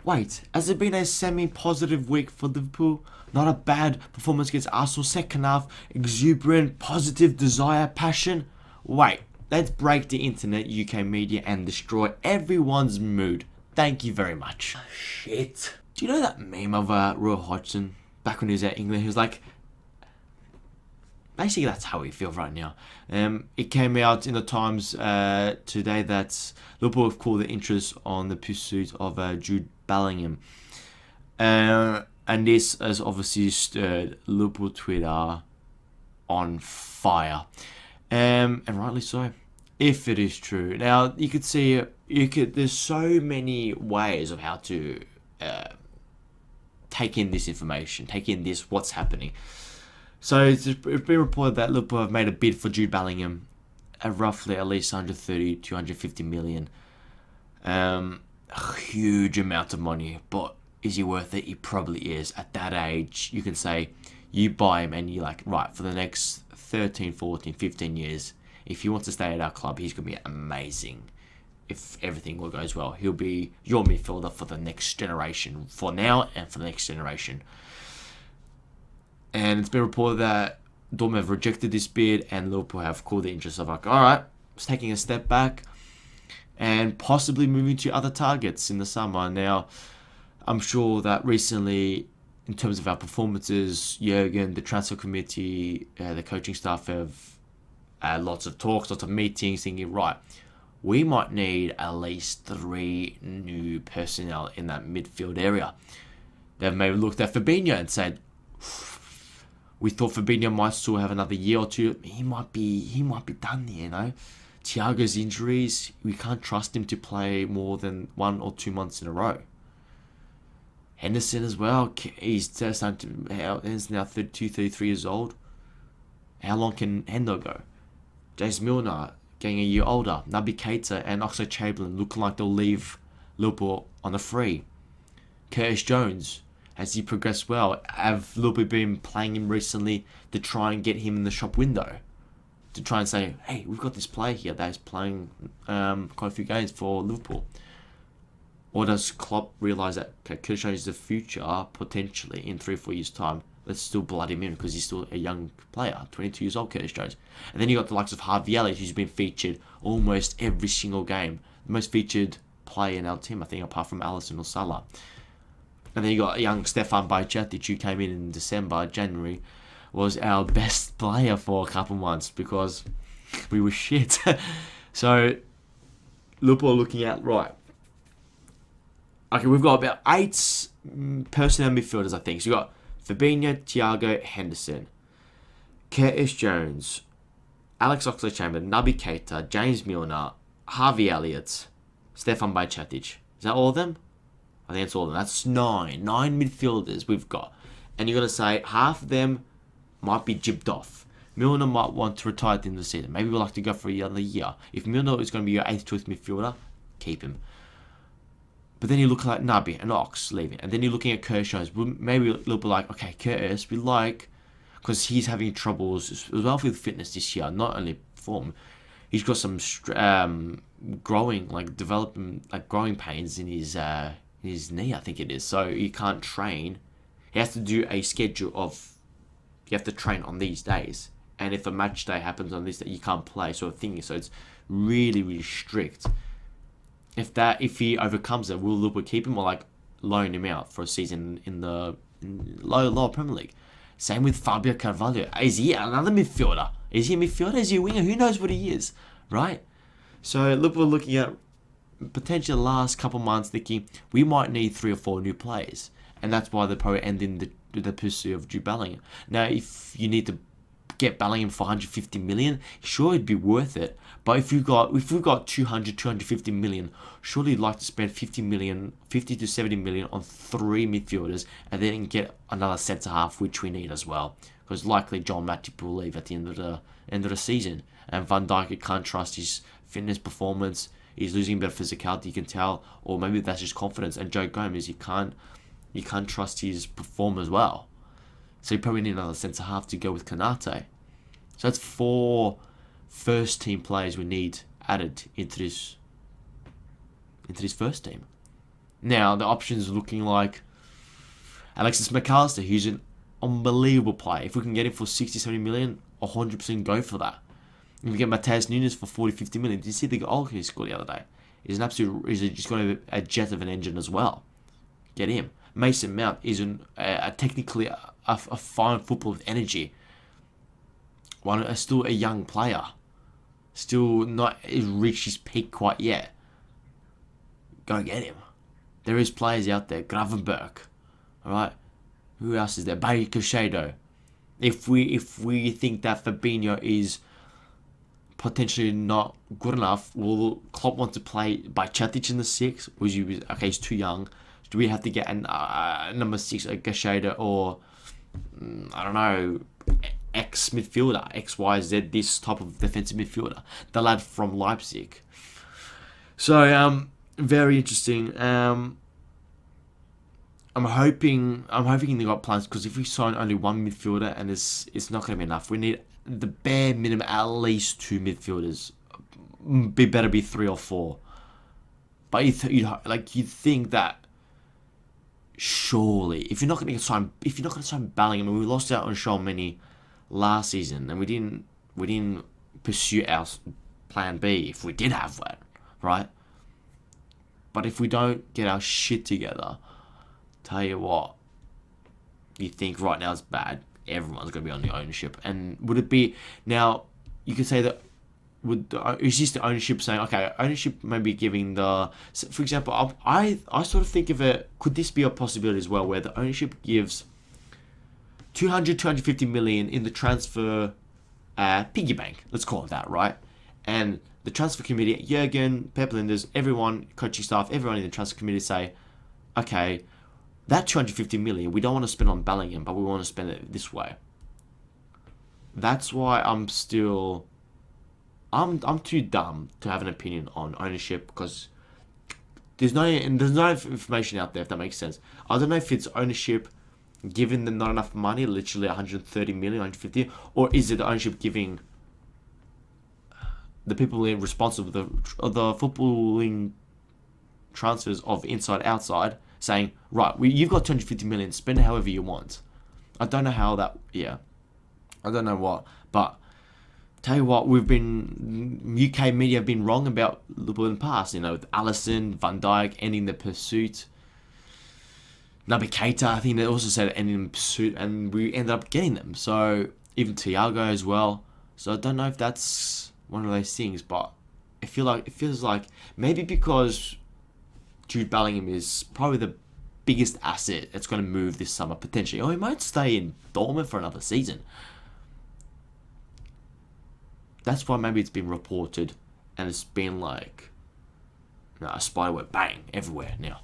Wait, has it been a semi-positive week for Liverpool? Not a bad performance against Arsenal. Second half, exuberant, positive desire, passion. Wait, let's break the internet, UK media, and destroy everyone's mood. Thank you very much. Shit. Do you know that meme of Roy Hodgson back when he was at England? He was like, basically that's how we feel right now. It came out in the Times today that Liverpool have called the interest on the pursuit of Jude Bellingham. And this has obviously stirred Liverpool Twitter on fire. And rightly so, if it is true. Now, you could see, there's so many ways of how to take in this information, take in this, what's happening. So it's been reported that Liverpool have made a bid for Jude Bellingham at roughly at least 130 to 150 million. A huge amount of money, but is he worth it? He probably is. At that age, you can say you buy him and you're like, right, for the next 13, 14, 15 years, if he wants to stay at our club, he's going to be amazing. If everything goes well, he'll be your midfielder for the next generation, for now and for the next generation. And it's been reported that Dortmund have rejected this bid and Liverpool have called the interest of like, alright, it's taking a step back and possibly moving to other targets in the summer. Now, I'm sure that recently, in terms of our performances, Jurgen, the transfer committee, the coaching staff have had lots of talks, lots of meetings, thinking, right, we might need at least 3 new personnel in that midfield area. They've maybe looked at Fabinho and said, we thought Fabinho might still have another year or two. He might be done there, you know. Thiago's injuries, we can't trust him to play more than 1 or 2 months in a row. Henderson as well, he's now 32, 33 years old. How long can Hendo go? James Milner getting a year older. Naby Keita and Oxlade-Chamberlain looking like they'll leave Liverpool on a free. Curtis Jones, has he progressed well? Have Liverpool been playing him recently to try and get him in the shop window? To try and say, hey, we've got this player here that's playing quite a few games for Liverpool. Or does Klopp realise that Curtis Jones is the future, potentially, in 3 or 4 years' time? Let's still blood him in because he's still a young player, 22 years old, Curtis Jones. And then you got the likes of Harvey Elliott, who's been featured almost every single game. The most featured player in our team, I think, apart from Alisson or Salah. And then you got young Stefan Bajcetic, who came in December, January, was our best player for a couple months because we were shit. So, Liverpool are looking at, right, okay, we've got about 8 personnel midfielders, I think. So you've got Fabinho, Thiago, Henderson, Curtis Jones, Alex Oxlade-Chamberlain, Naby Keita, James Milner, Harvey Elliott, Stefan Bajcetic. Is that all of them? I think it's all of them. That's 9 midfielders we've got. And you're going to say half of them might be jibbed off. Milner might want to retire at the end of the season. Maybe we'll like to go for another year. If Milner is going to be your 8th choice midfielder, keep him. But then you're looking at Naby and Ox leaving. And then you're looking at Curtis Jones. Maybe a little bit like, okay, Curtis, we like, because he's having troubles as well with fitness this year, not only form. He's got some growing pains in his knee, I think it is. So he can't train. He has to do a schedule of, you have to train on these days. And if a match day happens on this day, you can't play, sort of thing. So it's really, really strict. If he overcomes it, will Liverpool keep him or like loan him out for a season in the lower Premier League? Same with Fabio Carvalho. Is he another midfielder? Is he a midfielder? Is he a winger? Who knows what he is, right? So Liverpool looking at potentially the last couple months thinking we might need 3 or 4 new players. And that's why they're probably ending the pursuit of Jude Bellingham. Now, if you need to get Bellingham for 150 million, sure, it'd be worth it. But if we've got 250 million, surely you'd like to spend 50 to 70 million on 3 midfielders and then get another centre half, which we need as well. Because likely John Matip will leave at the end of the season. And Van Dijk, you can't trust his fitness performance. He's losing a bit of physicality, you can tell. Or maybe that's just confidence. And Joe Gomez, you can't trust his perform as well. So you probably need another centre half to go with Konate. So that's 4 first team players we need added into this first team. Now, the options are looking like Alexis McAllister, he's an unbelievable player. If we can get him for 60, 70 million, 100% go for that. If we get Mateus Nunes for 40, 50 million, did you see the goal he scored the other day? He's just got a jet of an engine as well. Get him. Mason Mount is technically a fine football with energy. Still a young player. Still not reached his peak quite yet. Go get him. There is players out there. Gravenberg. Alright? Who else is there? Barry Cachado. If we think that Fabinho is potentially not good enough, will Klopp want to play by Chatic in the 6? Okay, he's too young. Do we have to get a number 6, a Cachado, or I don't know, X midfielder, XYZ, this type of defensive midfielder, the lad from Leipzig. So very interesting. I'm hoping they got plans, because if we sign only one midfielder, and it's not going to be enough. We need the bare minimum at least 2 midfielders. Better be 3 or 4. But you'd think that surely, if you're not going to sign Bellingham, and we lost out on Tchouaméni last season, and we didn't pursue our plan B if we did have one, right? But if we don't get our shit together, tell you what, you think right now it's bad, everyone's going to be on the ownership. And would it be, now, you could say that, is this the ownership saying, okay, ownership maybe giving for example, I sort of think of it, could this be a possibility as well, where the ownership gives 250 million in the transfer piggy bank, let's call it that, right? And the transfer committee, Jurgen, Pep Linders, everyone, coaching staff, everyone in the transfer committee say, okay, that 250 million, we don't want to spend on Bellingham, but we want to spend it this way. That's why I'm too dumb to have an opinion on ownership, because there's no information out there, if that makes sense. I don't know if it's ownership giving them not enough money, literally 130 million, 150, or is it the ownership giving the people responsible for the footballing transfers of inside outside saying, right, you've got 250 million, spend it however you want. I don't know how that, I don't know what, but tell you what, UK media have been wrong about Liverpool in the past, with Alisson, Van Dijk ending the pursuit. Naby Keita, I think they also said ending the pursuit, and we ended up getting them. So, even Thiago as well. So, I don't know if that's one of those things, but it feels like maybe because Jude Bellingham is probably the biggest asset that's going to move this summer, potentially. Or he might stay in Dortmund for another season. That's why maybe it's been reported, and it's been like a spiderweb, bang, everywhere now.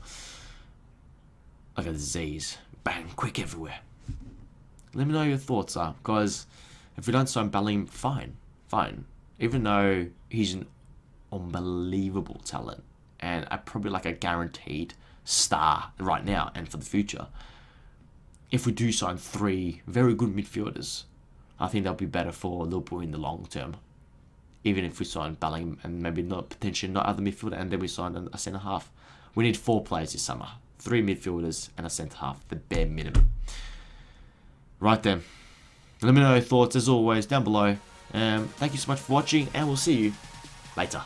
Like a disease, bang, quick everywhere. Let me know your thoughts are, because if we don't sign Bellingham, fine. Even though he's an unbelievable talent, and probably like a guaranteed star right now and for the future. If we do sign 3 very good midfielders, I think that'll be better for Liverpool in the long term. Even if we sign Bellingham and maybe potentially not other midfielder, and then we sign a centre half. We need 4 players this summer. 3 midfielders and a centre half, the bare minimum. Right then. Let me know your thoughts as always down below. Thank you so much for watching, and we'll see you later.